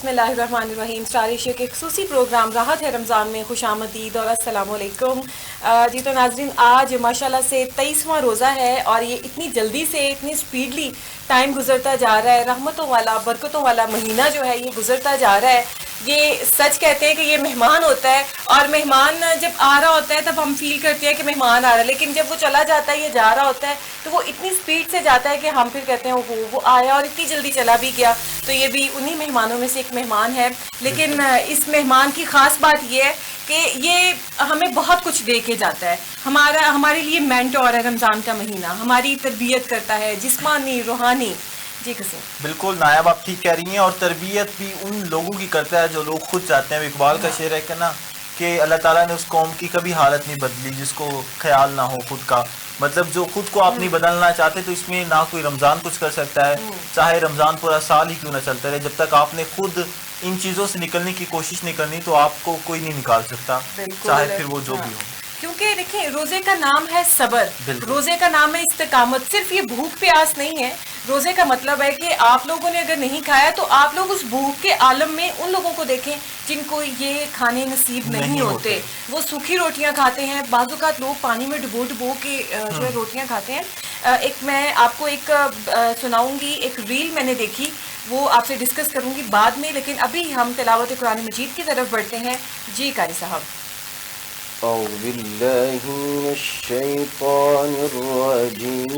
بسم اللہ الرحمن الرحیم. اسٹار ایشیا کے خصوصی پروگرام راحت ہے رمضان میں خوش آمدید اور السلام علیکم. جی تو ناظرین، آج ماشاءاللہ سے 23واں روزہ ہے اور یہ اتنی جلدی سے اتنی سپیڈلی ٹائم گزرتا جا رہا ہے. رحمتوں والا برکتوں والا مہینہ جو ہے یہ گزرتا جا رہا ہے. یہ سچ کہتے ہیں کہ یہ مہمان ہوتا ہے اور مہمان جب آ رہا ہوتا ہے تب ہم فیل کرتے ہیں کہ مہمان آ رہا ہے، لیکن جب وہ چلا جاتا ہے یہ جا رہا ہوتا ہے تو وہ اتنی سپیڈ سے جاتا ہے کہ ہم پھر کہتے ہیں وہ آیا اور اتنی جلدی چلا بھی گیا. تو یہ بھی انہی مہمانوں میں سے ایک مہمان ہے. لیکن اس مہمان کی خاص بات یہ ہے کہ یہ ہمیں بہت کچھ دے کے جاتا ہے. ہمارے لیے مینٹور ہے رمضان کا مہینہ، ہماری تربیت کرتا ہے جسمانی روحانی. جی قسم بالکل نایاب آپ ٹھیک کہہ رہی ہیں، اور تربیت بھی ان لوگوں کی کرتا ہے جو لوگ خود چاہتے ہیں. اقبال کا شعر ہے کہ نا کہ اللہ تعالیٰ نے اس قوم کی کبھی حالت نہیں بدلی جس کو خیال نہ ہو خود کا. مطلب جو خود کو آپ نہیں بدلنا چاہتے تو اس میں نہ کوئی رمضان کچھ کر سکتا ہے، چاہے رمضان پورا سال ہی کیوں نہ چلتا رہے. جب تک آپ نے خود ان چیزوں سے نکلنے کی کوشش نہیں کرنی تو آپ کو کوئی نہیں نکال سکتا، چاہے پھر وہ جو بھی ہو. کیونکہ دیکھیں روزے کا نام ہے صبر، روزے کا نام ہے استقامت. صرف یہ بھوک پیاس نہیں ہے. روزے کا مطلب ہے کہ آپ لوگوں نے اگر نہیں کھایا تو آپ لوگ اس بھوک کے عالم میں ان لوگوں کو دیکھیں جن کو یہ کھانے نصیب نہیں ہوتے. وہ سوکھی روٹیاں کھاتے ہیں، بعض اوقات لوگ پانی میں ڈبو کے جو ہے روٹیاں کھاتے ہیں. ایک میں آپ کو ایک سناؤں گی، ایک ریل میں نے دیکھی، وہ آپ سے ڈسکس کروں گی بعد میں، لیکن ابھی ہم تلاوت قرآن مجید کی طرف بڑھتے ہیں. جی قاری صاحب. أعوذ بالله من الشيطان الرجيم.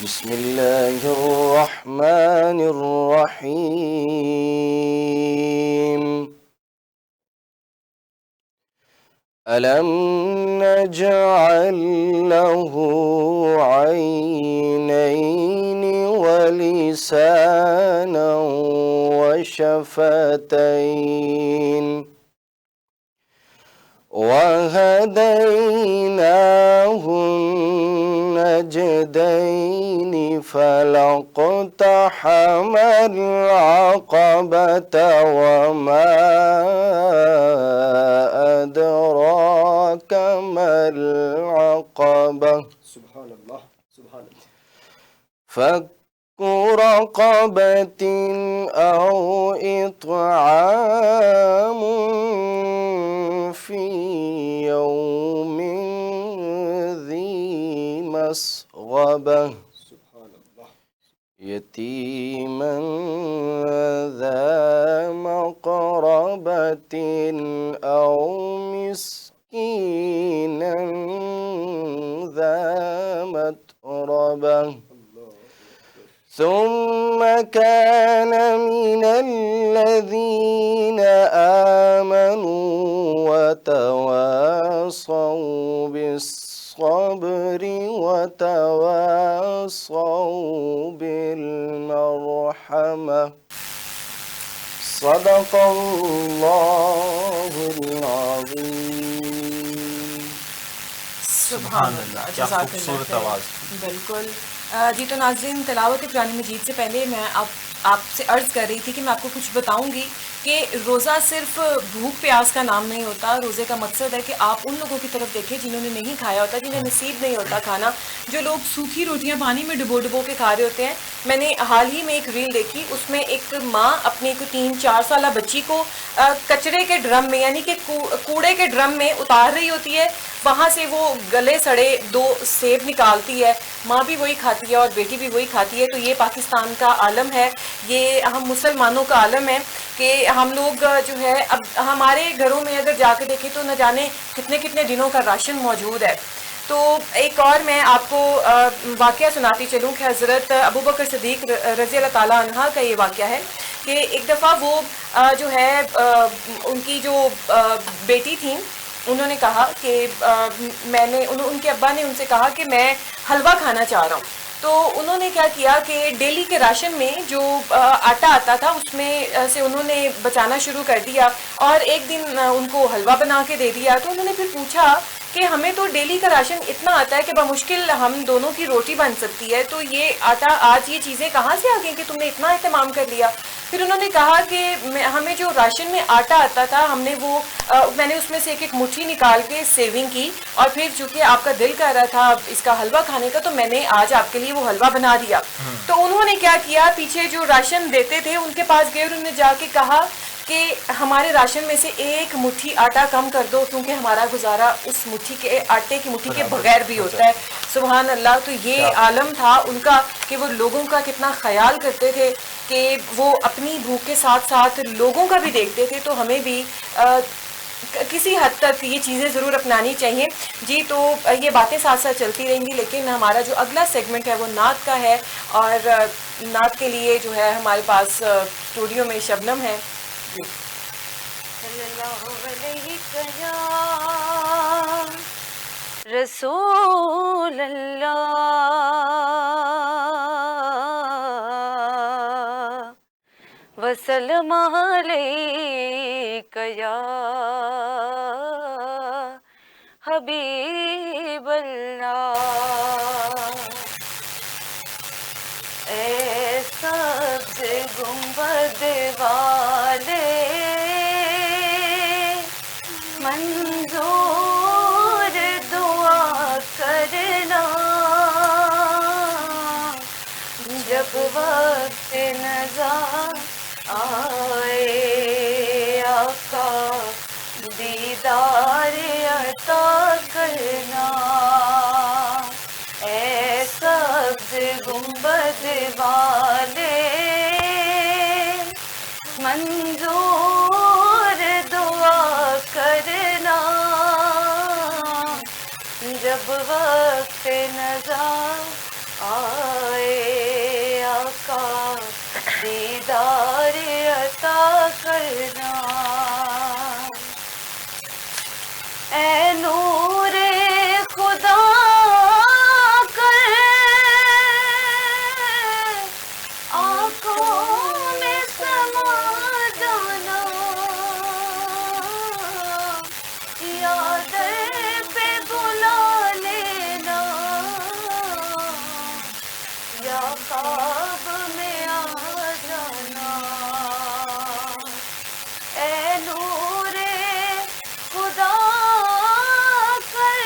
بسم الله الرحمن الرحيم. ألم نجعل له عينين ولسانا وشفتين وهديناه النجدين فلاقتحم العقبة وما أدراك ما العقبة سبحان الله سبحان الله فك رقبة أو إطعام في يوم ذي مسغبة يتيما ذا مقربة أو مسكينا ذا متربة ثم كان من الذين آمنوا وتواصوا بالصبر وتواصوا بالمرحمة. صدق الله العظيم. سبحان اللہ. کیا خوبصورت آواز. بالکل. جی تو ناظرین، تلاوت قرآن مجید سے پہلے میں آپ سے عرض کر رہی تھی کہ میں آپ کو کچھ بتاؤں گی کہ روزہ صرف بھوک پیاس کا نام نہیں ہوتا. روزے کا مقصد ہے کہ آپ ان لوگوں کی طرف دیکھیں جنہوں نے نہیں کھایا ہوتا، جنہیں نصیب نہیں ہوتا کھانا، جو لوگ سوکھی روٹیاں پانی میں ڈبو کے کھا رہے ہوتے ہیں. میں نے حال ہی میں ایک ریل دیکھی، اس میں ایک ماں اپنی 3-4 سالہ بچی کو کچرے کے ڈرم میں یعنی کہ کوڑے کے ڈرم میں اتار رہی ہوتی ہے. وہاں سے وہ گلے سڑے 2 سیب نکالتی ہے. ماں بھی وہی کھاتی ہے اور بیٹی بھی وہی کھاتی ہے. تو یہ پاکستان کا عالم ہے، یہ ہم مسلمانوں کا عالم ہے کہ ہم لوگ جو ہے اب ہمارے گھروں میں اگر جا کے دیکھیں تو نہ جانے کتنے دنوں کا راشن موجود ہے. تو ایک اور میں آپ کو واقعہ سناتی چلوں کہ حضرت ابوبکر صدیق رضی اللہ تعالیٰ عنہ کا یہ واقعہ ہے کہ ایک دفعہ وہ جو ہے ان کی جو بیٹی تھیں، انہوں نے کہا کہ ان کے ابا نے ان سے کہا کہ میں حلوہ کھانا چاہ رہا ہوں. تو انہوں نے کیا کیا کہ ڈیلی کے راشن میں جو آٹا آتا تھا اس میں سے انہوں نے بچانا شروع کر دیا اور ایک دن ان کو حلوہ بنا کے دے دیا. تو انہوں نے پھر پوچھا کہ ہمیں تو ڈیلی کا راشن اتنا آتا ہے کہ بمشکل ہم دونوں کی روٹی بن سکتی ہے، تو یہ آٹا آج یہ چیزیں کہاں سے آ گئیں کہ تم نے اتنا اہتمام کر لیا؟ پھر انہوں نے کہا کہ ہمیں جو راشن میں آٹا آتا تھا ہم نے وہ میں نے اس میں سے ایک مٹھی نکال کے سیونگ کی، اور پھر چونکہ آپ کا دل کر رہا تھا اس کا حلوہ کھانے کا تو میں نے آج آپ کے لیے وہ حلوہ بنا دیا۔ تو انہوں نے کیا کیا، پیچھے جو راشن دیتے تھے ان کے پاس گئے اور انہوں نے جا کے کہا کہ ہمارے راشن میں سے ایک مٹھی آٹا کم کر دو کیونکہ ہمارا گزارا اس مٹھی کے آٹے کی مٹھی کے بغیر بھی ہوتا ہے۔ سبحان اللہ۔ تو یہ عالم تھا ان کا کہ وہ لوگوں کا کتنا خیال کرتے تھے کہ وہ اپنی بھوک کے ساتھ ساتھ لوگوں کا بھی دیکھتے تھے۔ تو ہمیں بھی کسی حد تک یہ چیزیں ضرور اپنانی چاہیے۔ جی تو یہ باتیں ساتھ ساتھ چلتی رہیں گی، لیکن ہمارا جو اگلا سیگمنٹ ہے وہ نعت کا ہے، اور نعت کے لیے جو ہے ہمارے پاس اسٹوڈیو میں شبنم ہے۔ جی صلی اللہ علیہ یا رسول اللہ وسلم علیک یا حبیب اللہ۔ اے سبز گنبد والے منظور دعا کرنا، جب وقت نظر آئے آقا دیدار عطا کرنا۔ اے سبز گنبد والے منظور دعا کرنا، جب وقت نظر آئے آقا دیدار عطا کرنا۔ اے نور خدا کر آنکھوں میں سما جانا، یا در پہ بلا لینا، یا خواب میں آ جانا۔ اے نور خدا کر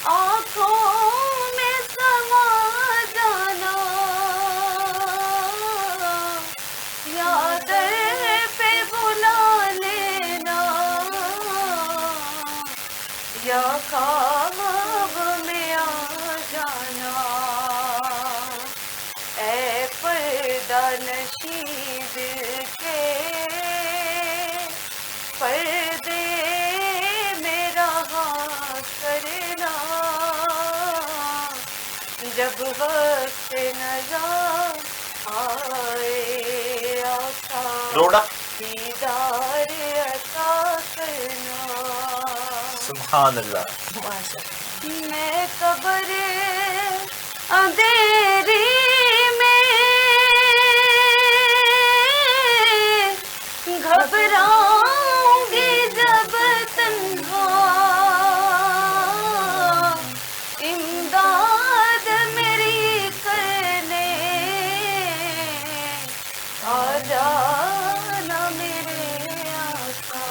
آنکھوں میں سما جانا، یا در پہ بلا لینا، یا خواب میں آ جانا۔ اے پردہ نشین دل کے پردے میرا کرنا، جب وقت نظر آئے آقا روڑا دیدار عطا کرنا۔ سبحان اللہ۔ میں قبر اندھیری میں گھبراؤں گی جب تنہا، امداد میری کرنے آ جانا میرے آقا۔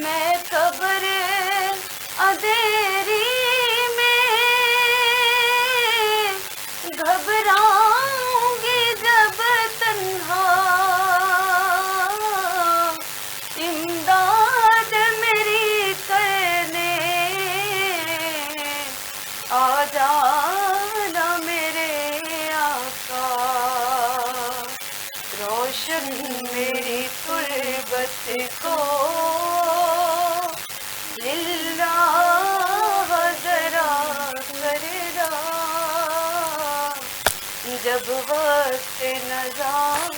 میں قبر اندھیری میں گھبراؤں گی جب تنہا، امداد میری کرنے آ جانا میرے آقا۔ روشن میری تربت کو ذرا کرنا، جب وقت نظر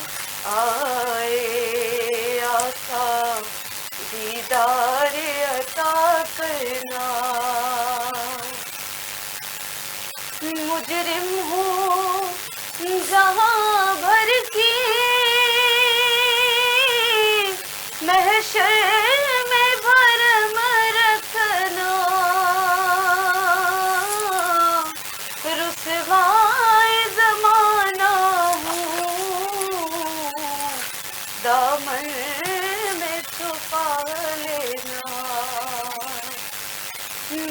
آئے آقا دیدار عطا کرنا۔ مجرم ہوں جہاں بھر کی محشر میں بھرم رکھنا، رسوائی زمانے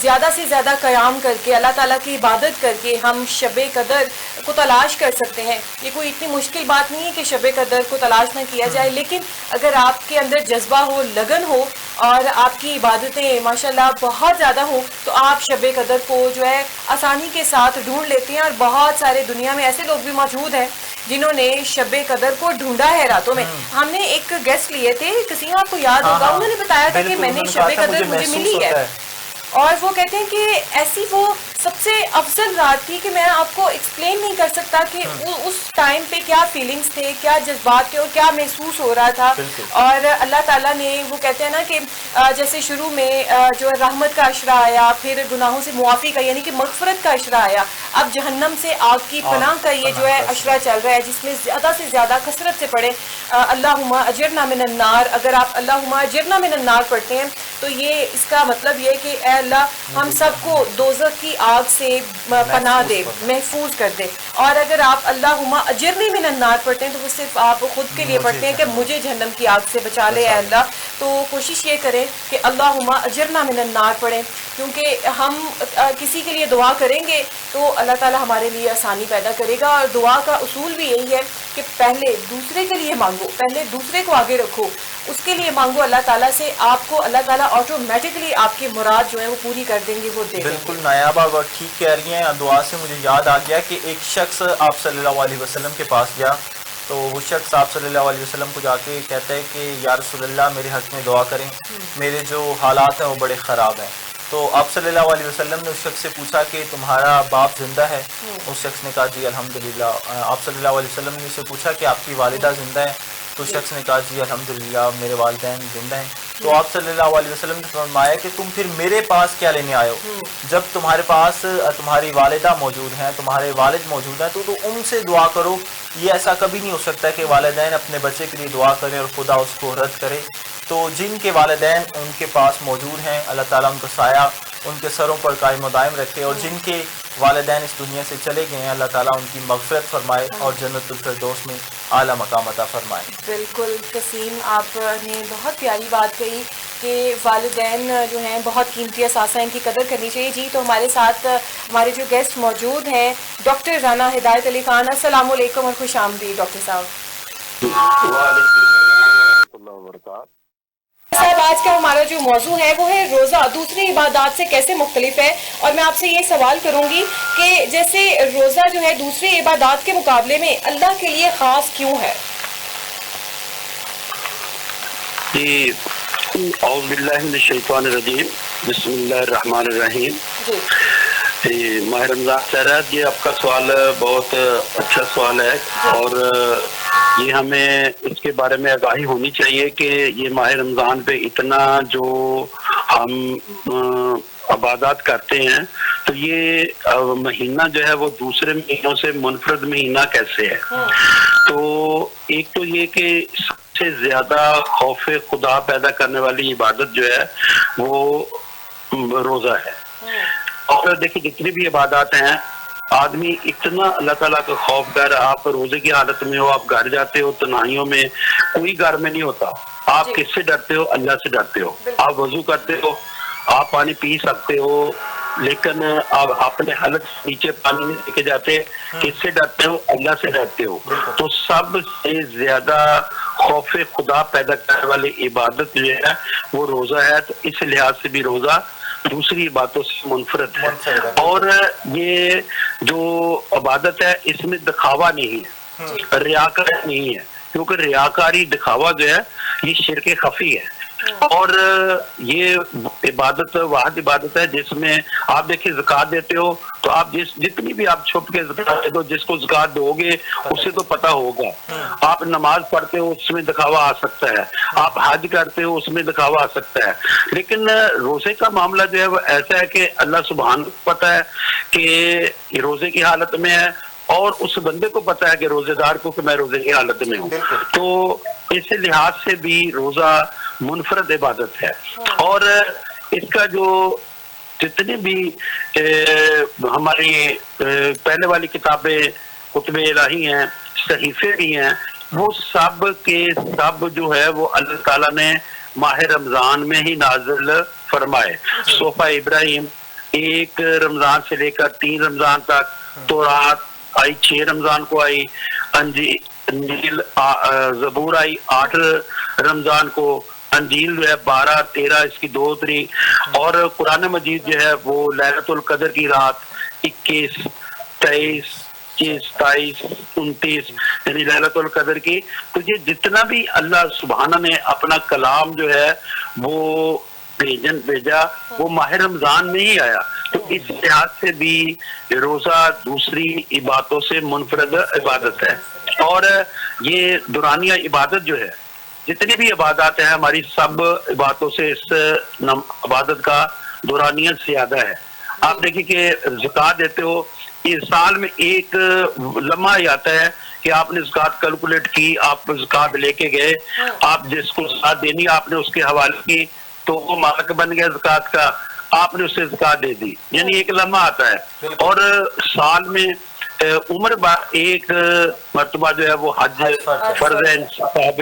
زیادہ سے زیادہ قیام کر کے اللہ تعالیٰ کی عبادت کر کے ہم شب قدر کو تلاش کر سکتے ہیں. یہ کوئی اتنی مشکل بات نہیں ہے کہ شب قدر کو تلاش نہ کیا جائے، لیکن اگر آپ کے اندر جذبہ ہو، لگن ہو اور آپ کی عبادتیں ماشاءاللہ بہت زیادہ ہوں تو آپ شب قدر کو جو ہے آسانی کے ساتھ ڈھونڈ لیتے ہیں. اور بہت سارے دنیا میں ایسے لوگ بھی موجود ہیں جنہوں نے شب قدر کو ڈھونڈا ہے راتوں میں. ہم نے ایک گیسٹ لیے تھے کسیم، آپ کو یاد ہوگا، انہوں نے بتایا تھا کہ میں نے شب قدر مجھے ملی ہے، اور وہ کہتے ہیں کہ ایسی وہ سب سے افضل رات تھی کہ میں آپ کو ایکسپلین نہیں کر سکتا کہ اس ٹائم پہ کیا فیلنگز تھے، کیا جذبات تھے اور کیا محسوس ہو رہا تھا. اور اللہ تعالیٰ نے وہ کہتے ہیں نا کہ جیسے شروع میں جو رحمت کا اشرا آیا، پھر گناہوں سے معافی کا یعنی کہ مغفرت کا اشرا آیا، اب جہنم سے آگ کی پناہ کا یہ جو ہے اشرا چل رہا ہے، جس میں زیادہ سے زیادہ کثرت سے پڑھیں اللہم اجرنا من النار. اگر آپ اللہم اجرنا من النار پڑھتے ہیں تو یہ اس کا مطلب یہ کہ اے اللہ ہم سب کو دوزخ کی آگ سے پناہ دے، محفوظ کر دے. اور اگر آپ اللہم اجرنی من النار پڑھتے ہیں تو وہ صرف آپ خود کے لیے پڑھتے ہیں کہ مجھے جہنم کی آگ سے بچا لے اے اللہ. تو کوشش یہ کریں کہ اللہم اجرنا من النار پڑھیں، کیونکہ ہم کسی کے لیے دعا کریں گے تو اللہ تعالیٰ ہمارے لیے آسانی پیدا کرے گا. اور دعا کا اصول بھی یہی ہے کہ پہلے دوسرے کے لیے مانگو، پہلے دوسرے کو آگے رکھو، اس کے لیے مانگو اللہ تعالیٰ سے، آپ کو اللہ تعالیٰ آٹومیٹکلی آپ کی مراد جو ہے وہ پوری کر دیں گے، وہ دے دیں گے. بالکل نایابہ وہ ٹھیک کہہ رہی ہیں. دعا سے مجھے یاد آ گیا کہ ایک شخص آپ صلی اللہ علیہ وسلم کے پاس گیا تو وہ شخص آپ صلی اللہ علیہ وسلم کو جا کے کہتا ہے کہ یا رسول اللہ میرے حق میں دعا کریں، میرے جو حالات ہیں وہ بڑے خراب ہیں. تو آپ صلی اللہ علیہ وسلم نے اس شخص سے پوچھا کہ تمہارا باپ زندہ ہے؟ اس شخص نے کہا جی الحمدللہ. آپ صلی اللہ علیہ وسلم نے اسے پوچھا کہ آپ کی والدہ زندہ ہیں؟ تو شخص نے کہا جی الحمدللہ میرے والدین زندہ ہیں. تو آپ صلی اللہ علیہ وسلم نے فرمایا کہ تم پھر میرے پاس کیا لینے آئے ہو؟ جب تمہارے پاس تمہاری والدہ موجود ہیں، تمہارے والد موجود ہیں، تو ان سے دعا کرو. یہ ایسا کبھی نہیں ہو سکتا کہ والدین اپنے بچے کے لیے دعا کریں اور خدا اس کو رد کرے. تو جن کے والدین ان کے پاس موجود ہیں اللہ تعالیٰ ان کا سایہ ان کے سروں پر قائم و دائم رکھے، اور جن کے والدین اس دنیا سے چلے گئے ہیں اللہ تعالیٰ ان کی مغفرت فرمائے اور جنت الفردوس میں اعلیٰ مقام عطا فرمائے. بالکل قسیم، آپ نے بہت پیاری بات کہی کہ والدین جو ہیں بہت قیمتی اثاثہ، ان کی قدر کرنی چاہیے. جی تو ہمارے ساتھ ہمارے جو گیسٹ موجود ہیں ڈاکٹر رانا ہدایت علی خان، السلام علیکم اور خوش آمدید ڈاکٹر صاحب. صاحب آج کا ہمارا جو موضوع ہے وہ ہے روزہ دوسری عبادات سے کیسے مختلف ہے، اور میں آپ سے یہ سوال کروں گی کہ جیسے روزہ جو ہے دوسری عبادات کے مقابلے میں اللہ کے لیے خاص کیوں ہے؟ جی اعوذ باللہ من الشیطان الرجیم، بسم اللہ الرحمن الرحیم. ماہ رمضان سرحد، یہ آپ کا سوال بہت اچھا سوال ہے، اور یہ ہمیں اس کے بارے میں آگاہی ہونی چاہیے کہ یہ ماہ رمضان پہ اتنا جو ہم عبادات کرتے ہیں تو یہ مہینہ جو ہے وہ دوسرے مہینوں سے منفرد مہینہ کیسے ہے. تو ایک تو یہ کہ سب سے زیادہ خوف خدا پیدا کرنے والی عبادت جو ہے وہ روزہ ہے. اور دیکھیں جتنی بھی عبادات ہیں آدمی اتنا اللہ تعالیٰ کا خوف کر، آپ روزے کی حالت میں ہو، آپ گھر جاتے ہو تنہائیوں میں، کوئی گھر میں نہیں ہوتا. آپ کس سے ڈرتے ہو؟ اللہ سے ڈرتے ہو. آپ وضو کرتے ہو، آپ پانی پی سکتے ہو، لیکن آپ اپنے حلق نیچے پانی نہیں لے کے جاتے. کس سے ڈرتے ہو؟ اللہ سے ڈرتے ہو. تو سب سے زیادہ خوف خدا پیدا کرنے والی عبادت جو ہے وہ روزہ ہے. تو اس لحاظ سے بھی روزہ دوسری باتوں سے منفرد ہے. اور یہ جو عبادت ہے اس میں دکھاوا نہیں ہے، ریاکاری نہیں ہے، کیونکہ ریاکاری دکھاوا جو ہے یہ شرک خفی ہے. اور یہ عبادت واحد عبادت ہے جس میں آپ دیکھیں زکوٰۃ دیتے ہو تو آپ جتنی بھی آپ چھپ کے زکوٰۃ دے دو، جس کو زکوٰۃ دو گے اسے تو پتہ ہوگا. آپ نماز پڑھتے ہو اس میں دکھاوا آ سکتا ہے، آپ حج کرتے ہو اس میں دکھاوا آ سکتا ہے. لیکن روزے کا معاملہ جو ہے وہ ایسا ہے کہ اللہ سبحانہ کو پتہ ہے کہ روزے کی حالت میں ہے، اور اس بندے کو پتہ ہے کہ روزے دار کو کہ میں روزے کی حالت میں ہوں. تو اس لحاظ سے بھی روزہ منفرد عبادت ہے. اور اس کا جو جتنے بھی ہماری پہلے والی کتابیں کتب الہی ہیں، صحیفے بھی ہیں، وہ سب کے سب جو ہے وہ اللہ تعالیٰ نے ماہ رمضان میں ہی نازل فرمائے. صحف ابراہیم 1 رمضان سے لے کر 3 رمضان تک، تورات آئی 6 رمضان کو آئی، انجیل زبور آئی 8 رمضان کو، انجیل جو ہے 12 13 اس کی 2 تاریخ، اور قرآن مجید جو ہے وہ لیلۃ القدر کی رات 21 23 27 29 یعنی لیلۃ القدر کی. تو یہ جتنا بھی اللہ سبحانہ نے اپنا کلام جو ہے وہ بھیجا وہ ماہ رمضان میں ہی آیا. تو اس لحاظ سے بھی روزہ دوسری عبادتوں سے منفرد عبادت ہے. اور یہ دورانیہ عبادت جو ہے، جتنی بھی عبادات ہیں ہماری سب عبادتوں سے اس عبادت کا دورانیہ زیادہ ہے. آپ دیکھیں کہ زکوٰۃ دیتے ہو، اس سال میں ایک لمحہ ہی آتا ہے کہ آپ نے زکوٰۃ کیلکولیٹ کی، آپ زکوٰۃ لے کے گئے، آپ جس کو زکوٰۃ دینی آپ نے اس کے حوالے کی تو وہ مالک بن گیا زکوٰۃ کا، آپ نے اسے زکوٰۃ دے دی. یعنی ایک لمحہ آتا ہے. اور سال میں عمر بار ایک مرتبہ جو ہے وہ حج فرض ہے صاحب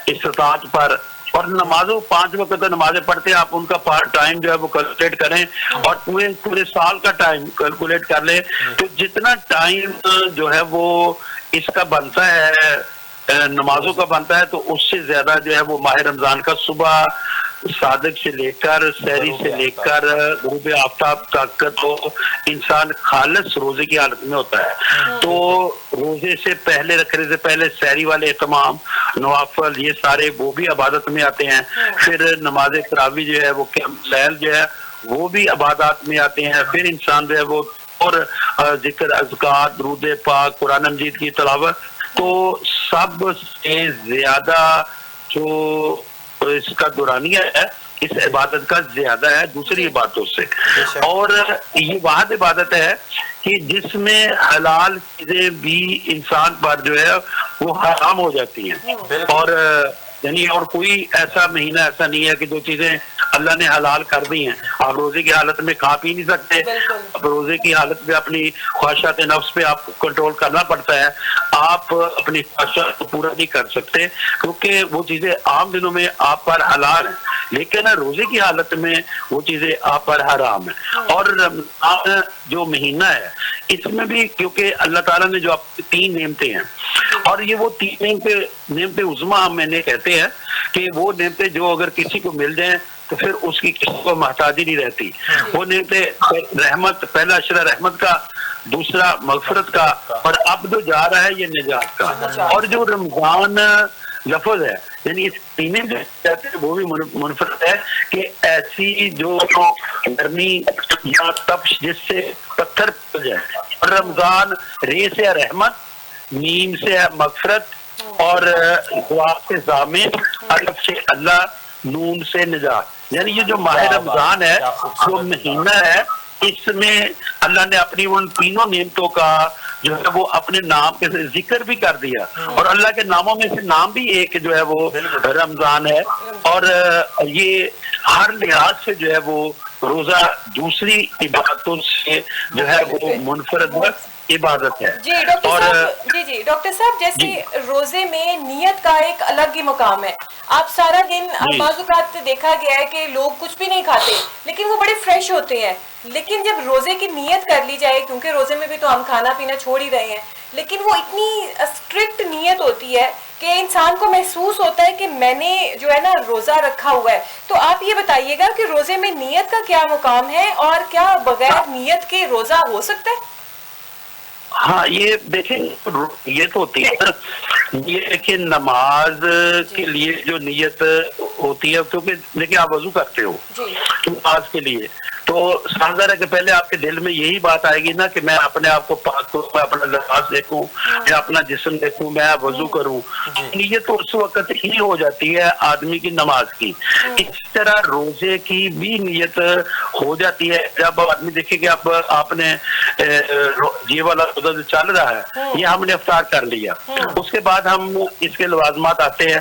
استطاعت پر. اور نمازوں 5 وقت نمازیں پڑھتے ہیں، آپ ان کا ٹائم جو ہے وہ کیلکولیٹ کریں اور پورے سال کا ٹائم کیلکولیٹ کر لیں. تو جتنا ٹائم جو ہے وہ اس کا بنتا ہے، نمازوں کا بنتا ہے، تو اس سے زیادہ جو ہے وہ ماہ رمضان کا صبح صادق سے لے کر سحری سے لے کر غروب آفتاب تک تو انسان خالص روزے کی حالت میں ہوتا ہے. تو روزے سے پہلے رکھنے سے پہلے سحری والے اہتمام، نوافل، یہ سارے وہ بھی عبادت میں آتے ہیں. پھر نماز تراویح جو ہے وہ قیام اللیل جو ہے وہ بھی عبادات میں آتے ہیں. پھر انسان جو ہے وہ اور ذکر، اذکار، درود پاک، قرآن مجید کی تلاوت. تو سب سے زیادہ جو اس کا دورانیہ ہے اس عبادت کا زیادہ ہے دوسری عبادتوں سے. اور یہ واحد عبادت ہے کہ جس میں حلال چیزیں بھی انسان پر جو ہے وہ حرام ہو جاتی ہیں. اور یعنی اور کوئی ایسا مہینہ ایسا نہیں ہے کہ جو چیزیں اللہ نے حلال کر دی ہیں آپ روزے کی حالت میں کھا پی نہیں سکتے. اب روزے کی حالت میں اپنی خواہشات نفس پہ آپ کو کنٹرول کرنا پڑتا ہے. آپ اپنی خواہشات کو پورا نہیں کر سکتے کیونکہ وہ چیزیں عام دنوں میں آپ پر حلال ہیں، لیکن روزے کی حالت میں وہ چیزیں آپ پر حرام ہیں. اور رمضان جو مہینہ ہے اس میں بھی کیونکہ اللہ تعالیٰ نے جو آپ 3 نعمتیں ہیں، اور یہ وہ 3 نعمتیں عظمیٰ ہم نے کہتے ہیں کہ وہ نعمتیں جو اگر کسی کو مل جائیں تو پھر اس کی کسی کو محتاجی نہیں رہتی. وہ نعمتیں رحمت، پہلا اشرہ رحمت کا، دوسرا مغفرت کا، اور اب جو جا رہا ہے یہ نجات کا. اور جو رمضان لفظ ہے یعنی اس تینے جو کہتے ہیں وہ بھی منفرد ہے کہ ایسی جو گرمی یا تپش جس سے پتھر پل جائے. اور رمضان رے سے رحمت، نیم سے مغفرت، اور دعا سے ضامن، الف سے اللہ، نون سے نجات. یعنی یہ جو ماہ رمضان ہے جو مہینہ ہے اس میں اللہ نے اپنی ان 3 نعمتوں کا جو ہے وہ اپنے نام کے ذکر بھی کر دیا. اور اللہ کے ناموں میں سے نام بھی ایک جو ہے وہ رمضان ہے. اور یہ ہر لحاظ سے جو ہے وہ روزہ دوسری عبادتوں سے جو ہے وہ منفرد عبادت ہے. جی ڈاکٹر صاحب جیسے روزے میں نیت کا ایک الگ ہی مقام ہے. آپ سارا دن بعض اوقات دیکھا گیا ہے کہ لوگ کچھ بھی نہیں کھاتے لیکن وہ بڑے فریش ہوتے ہیں. لیکن جب روزے کی نیت کر لی جائے، کیونکہ روزے میں بھی تو ہم کھانا پینا چھوڑ ہی رہے ہیں، لیکن وہ اتنی اسٹرکٹ نیت ہوتی ہے کہ انسان کو محسوس ہوتا ہے کہ میں نے جو ہے نا روزہ رکھا ہوا ہے. تو آپ یہ بتائیے گا کہ روزے میں نیت کا کیا مقام ہے اور کیا بغیر نیت کے روزہ ہو سکتا ہے؟ ہاں یہ دیکھیں نیت ہوتی ہے، یہ دیکھیں نماز کے لیے جو نیت ہوتی ہے، کیونکہ دیکھیں آپ وضو کرتے ہو نماز کے لیے تو سمجھدار ہے کہ پہلے آپ کے دل میں یہی بات آئے گی نا کہ میں اپنے آپ کو پاک کروں، میں اپنا لباس دیکھوں، میں اپنا جسم دیکھوں، میں وضو کروں. نیت تو اس وقت ہی ہو جاتی ہے آدمی کی نماز کی. اس طرح روزے کی بھی نیت ہو جاتی ہے جب آدمی دیکھے کہ آپ نے یہ والا روزہ چل رہا ہے، یہ ہم نے افطار کر لیا. اس کے بعد ہم اس کے لوازمات آتے ہیں.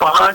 5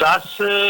10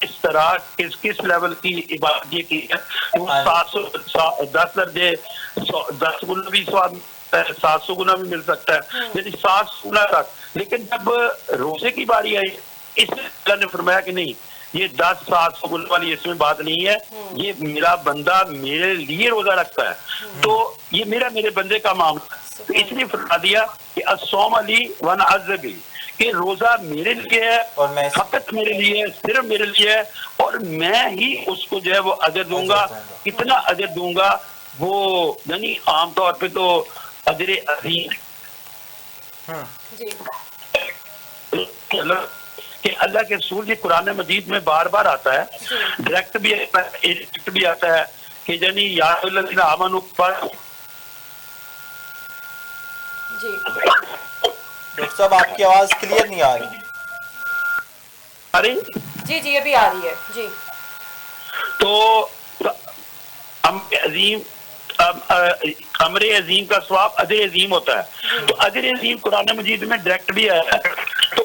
اس طرح کس لیول کی عبادت یہ کی ہے وہ 10 درجے 10 گنا بھی ثواب 700 گنا بھی مل سکتا ہے، یعنی 700 گنا تک۔ لیکن جب روزے کی باری آئی اس میں اللہ نے فرمایا کہ نہیں، یہ 10-700 گنا والی اس میں بات نہیں ہے، یہ میرا بندہ میرے لیے روزہ رکھتا ہے تو یہ میرے بندے کا معاملہ ہے۔ تو اس لیے فرما دیا کہ الصوم لی وانا اجزی، کہ روزہ میرے لیے ہے اور میں فقط میرے لیے ہے، صرف میرے لیے ہے، اور میں ہی اس کو جو ہے وہ اجر دوں گا۔ کتنا اجر دوں گا وہ یعنی عام طور پہ تو اجر عظیم جی کہ اللہ کے رسول یہ قرآن مجید میں بار بار آتا ہے، ڈائریکٹ بھی انڈائریکٹ بھی آتا ہے کہ یعنی یا الذین آمنوا پر جی ڈاکٹر صاحب آپ کی آواز کلیئر نہیں آ رہی۔ ارے جی جی ابھی آ رہی ہے جی۔ تو امر عظیم کا ثواب اجر عظیم ہوتا ہے، تو اجر عظیم قرآن مجید میں ڈائریکٹ بھی آیا ہے۔ تو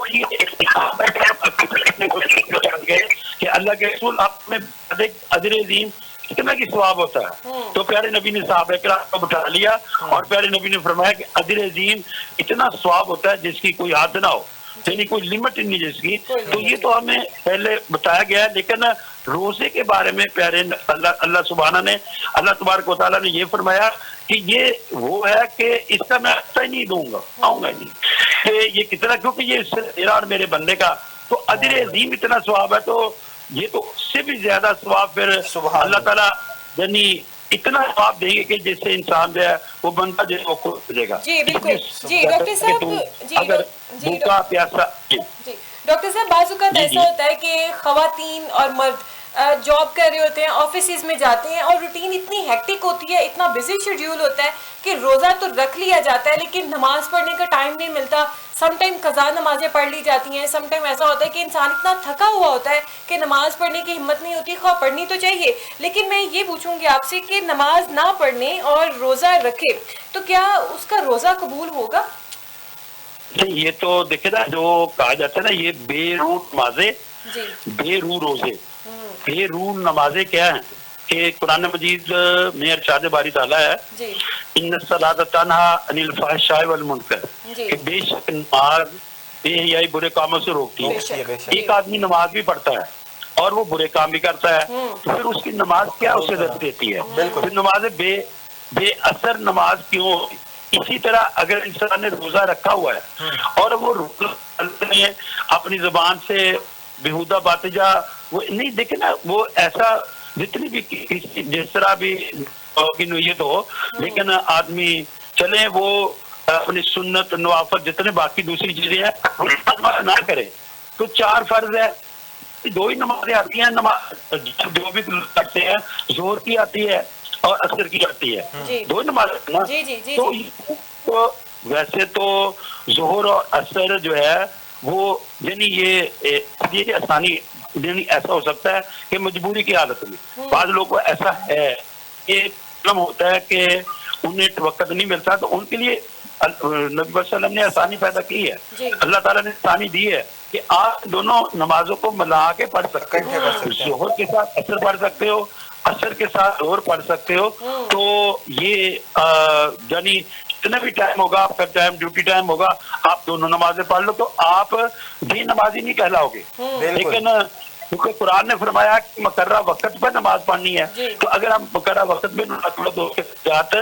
کہ اللہ کے رسول آپ میں اجر عظیم کتنا کی ثواب ہوتا ہے، تو پیارے نبی نے صحابہ کرام کو بٹھا لیا اور پیارے نبی نے فرمایا کہ اجر عظیم اتنا ثواب ہوتا ہے جس کی کوئی حد نہ ہو، یعنی کوئی لمٹ نہیں جس کی۔ تو یہ تو ہمیں پہلے بتایا گیا ہے، لیکن روزے کے بارے میں پیارے اللہ سبحانہ نے، اللہ تبارک و تعالیٰ نے یہ فرمایا کہ یہ وہ ہے کہ اس کا میں اچھا ہی نہیں دوں گا، آؤں گا نہیں کہ یہ کتنا، کیونکہ یہ صرف میرا اور میرے بندے کا، تو اجر عظیم اتنا ثواب ہے، تو یہ تو اس سے بھی زیادہ ثواب پھر اللہ تعالیٰ یعنی اتنا ثواب دیں گے کہ جس سے انسان جو ہے وہ بندہ جو ہے وہ خود ہو جائے گا۔ جی بالکل جی ڈاکٹر صاحب جی اگر بھوکا پیاسا جی ڈاکٹر صاحب بعض اوقات ایسا ہوتا ہے کہ خواتین اور مرد جاب کر رہے ہوتے ہیں، آفیسز میں جاتے ہیں اور روٹین اتنی ہیکٹک ہوتی ہے، اتنا بزی شیڈیول ہوتا ہے کہ روزہ تو رکھ لیا جاتا ہے لیکن نماز پڑھنے کا ٹائم نہیں ملتا۔ سم ٹائم قضا نمازیں پڑھ لی جاتی ہیں، سم ٹائم ایسا ہوتا ہے کہ انسان اتنا تھکا ہوا ہوتا ہے کہ نماز پڑھنے کی ہمت نہیں ہوتی، خواہ پڑھنی تو چاہیے، لیکن میں یہ پوچھوں گی آپ سے کہ نماز نہ پڑھنے اور روزہ رکھے تو کیا اس کا روزہ قبول ہوگا؟ یہ تو دیکھیں نا جو کہا جاتا ہے نا یہ بے روح نمازیں، جی بے روح روزے، بے روح نمازیں کیا ہیں کہ قرآن مجید میں ارشاد باری تعالیٰ ہے جی ان الصلاۃ تنہا عن الفحشاء والمنکر، جی کہ بے شک نماز بے حیائی برے کاموں سے روکتی بے ہے۔ شک بے شک۔ ایک آدمی نماز بھی پڑھتا ہے اور وہ برے کام بھی کرتا ہے تو پھر اس کی نماز کیا اسے عزت دیتی ہے؟ بالکل۔ پھر نماز بے اثر نماز کیوں ہوتی؟ اسی طرح اگر انسان نے روزہ رکھا ہوا ہے اور وہ اپنی زبان سے بےہودہ باتیں جا وہ نہیں دیکھے نا، وہ ایسا جتنی بھی جس طرح بھی کی نوعیت ہو، لیکن آدمی چلے وہ اپنی سنت نوافل جتنے باقی دوسری چیزیں ہیں نہ کرے، تو 4 فرض ہے، 2 ہی نمازیں آتی ہیں، نماز جو بھی کرتے ہیں ظہر کی آتی ہے اور عصر کی آتی ہے، جی 2 نمازیں نا۔ جی جی جی تو ویسے تو ظہر اور عصر جو ہے وہ یعنی یہ آسانی یعنی ایسا ہو سکتا ہے کہ مجبوری کی حالت میں بعض لوگوں کو ایسا ہے کہ پرابلم ہوتا ہے کہ انہیں وقت نہیں ملتا، تو ان کے لیے نبی صلی اللہ علیہ وسلم نے آسانی پیدا کی ہے، جی اللہ تعالیٰ نے آسانی دی ہے کہ آپ دونوں نمازوں کو ملا کے پڑھ سکتے ہو، ظہر کے ساتھ عصر پڑھ سکتے ہو، عصر کے ساتھ ظہر پڑھ سکتے ہو، تو یہ یعنی جتنا بھی ٹائم ہوگا آپ کا ٹائم ڈیوٹی ٹائم ہوگا آپ دونوں نمازیں پڑھ لو تو آپ بھی نمازی نہیں کہلاؤ گے، لیکن کیونکہ قرآن نے فرمایا کہ مقررہ وقت پر نماز پڑھنی ہے، تو اگر ہم مقررہ وقت پہ نماز پڑھو تو اس کے درجات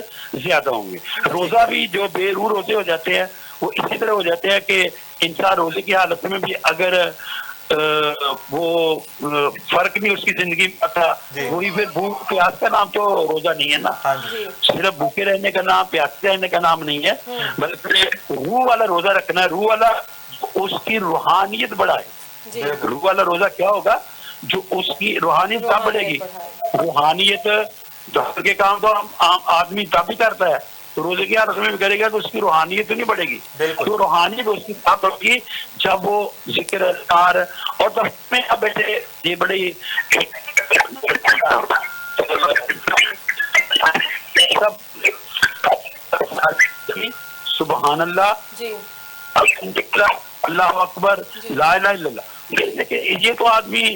زیادہ ہوں گے۔ روزہ بھی جو بے روح روزے ہو جاتے ہیں وہ اسی طرح ہو جاتے ہیں کہ انسان روزے کی حالت میں بھی اگر وہ فرق نہیں اس کی زندگی میں آتا، وہی پھر بھوک پیاس کا نام تو روزہ نہیں ہے نا، صرف بھوکے رہنے کا نام پیاسے رہنے کا نام نہیں ہے، بلکہ روح والا روزہ رکھنا ہے، روح والا اس کی روحانیت بڑھائے، روح والا روزہ کیا ہوگا جو اس کی روحانیت کب بڑھے گی؟ روحانیت گھر کے کام تو عام آدمی تب ہی کرتا ہے، تو روزے کی حالت میں بھی کرے گا تو اس کی روحانیت تو نہیں بڑھے گی، تو روحانیت اس کی تب ہوگی جب وہ ذکر اذکار اور تب میں بیٹھے یہ بڑی سبحان اللہ، اللہ اکبر، لا الہ الا اللہ، یہ تو آدمی